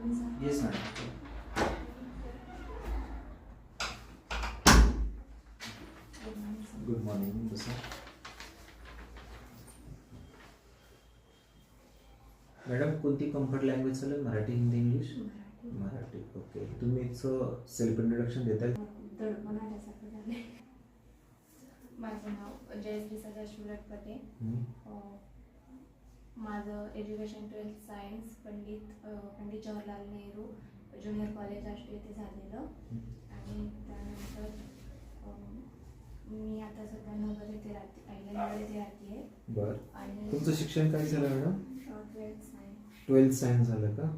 Yes madam. Good morning. बसा madam. कोणती comfort language चालेल? मराठी, हिंदी, इंग्लिश? मराठी. ओके. तुम्हीच सेल्फ इंट्रोडक्शन देताय? माझं नाव जयश्री सदाशिव लटपटे. माझं education 12th science Pandit Jawaharlal Nehru junior college Ashti येथे झालेलं. आणि त्यानंतर मी आता सध्या नगर येथे राहते, अहिल्यानगर येथे राहते. बरं. आणि तुमचं शिक्षण काय झालं madam? 12th science. 12th science झालं का?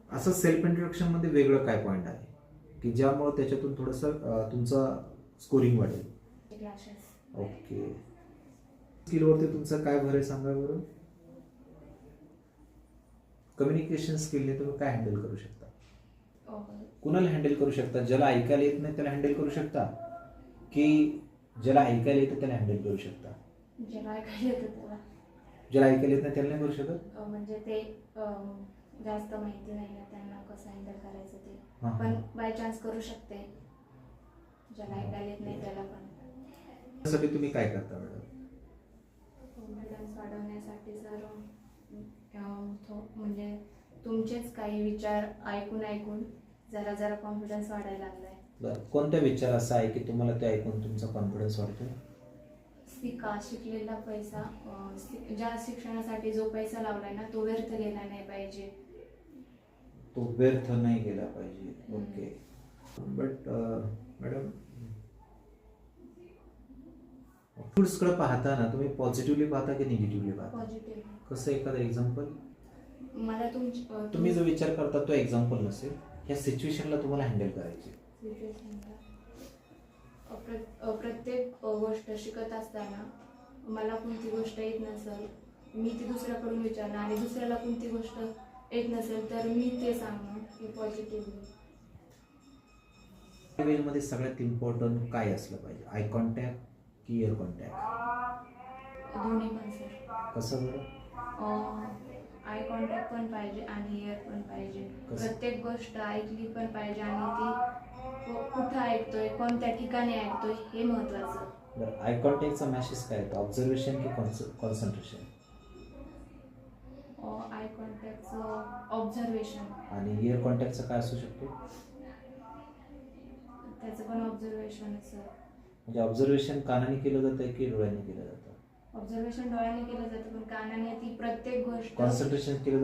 असं सेल्फ इंट्रोडक्शन मध्ये वेगळं काय पॉईंट आहे की ज्यामुळे त्याच्यातून थोडंसं तुमचं स्कोरिंग वाढेल? क्लासेस. ओके. स्किलवरती तुमचा काय भर आहे सांगा बरं. कम्युनिकेशन स्किलने तुम्ही काय हँडल करू शकता? कुणाला हँडल करू शकता? ज्याला ऐकायला येत नाही त्याला हँडल करू शकता की ज्याला ऐकायला येतं त्याला हँडल करू शकता? ज्याला ऐकायला येतं त्याला. ज्याला ऐकायला येत नाही त्याला नाही करू शकत? म्हणजे ते जास्त माहिती नाही ना त्यांना कसं हँडल करायचं ते. हां. पण बाय चान्स करू शकते. ज्याला ऐकायला येत नाही त्याला पण. त्यासाठी तुम्ही काय करता मॅडम? कॉन्फिडन्स वाढवण्यासाठी सर म्हणजे तुमचेच काही विचार ऐकून जरा जरा कॉन्फिडन्स वाढायला लागलाय. बरं. कोणता विचार असा आहे की तुम्हाला ते ऐकून तुमचा कॉन्फिडन्स वाढतो? शिकलेला पैसा ज्या शिक्षणासाठी जो पैसा लावलाय ना तो व्यर्थ गेला नाही पाहिजे. तो व्यर्थ नाही गेला पाहिजे. ओके. बट मॅडम, फ्रुट्सकडे पाहताना तुम्ही पॉझिटिव्हली पाहता की निगेटिव्हली पाहता? पॉझिटिव्ह. कसं एखादं एक्झाम्पल? मला तुम्ही जो विचार करता तो एक्झाम्पल नसेल, ह्या सिच्युएशनला तुम्हाला हँडल करायची. प्रत्येक गोष्ट शिकत असताना मला कोणती गोष्ट येत नसेल मी ती दुसऱ्याकडून विचारणार आणि दुसऱ्याला कोणती गोष्ट येत नसेल तर मी ते सांगणं की पॉझिटिव्हली. लँग्वेजमध्ये सगळ्यात इम्पॉर्टंट काय असलं पाहिजे? आय कॉन्टॅक्ट की इयर कॉन्टॅक्ट? दोन्ही पण सर. कसं बरं? आय कॉन्टॅक्ट पण पाहिजे आणि इयर पण पाहिजे. कसं? प्रत्येक गोष्ट ऐकली पण पाहिजे आणि ती कुठं ऐकतोय कोणत्या ठिकाणी ऐकतोय हे महत्वाचं. बरं. आय कॉन्टॅक्टचा मॅसेज काय येतो? ऑब्झर्वेशन की कॉन्सन्ट्रेशन? आय कॉन्टॅक्टचं ऑब्झर्वेशन. आणि इयर कॉन्टॅक्टचा काय असू शकतो? त्याचं पण ऑब्झर्वेशन आहे सर. म्हणजे ऑब्झर्वेशन कानाने केलं जातं की डोळ्याने केलं जातं? ऑब्झर्वेशन डोळ्याने केलं जातं पण कानाने ती प्रत्येक गोष्ट. कॉन्सन्ट्रेशन केलं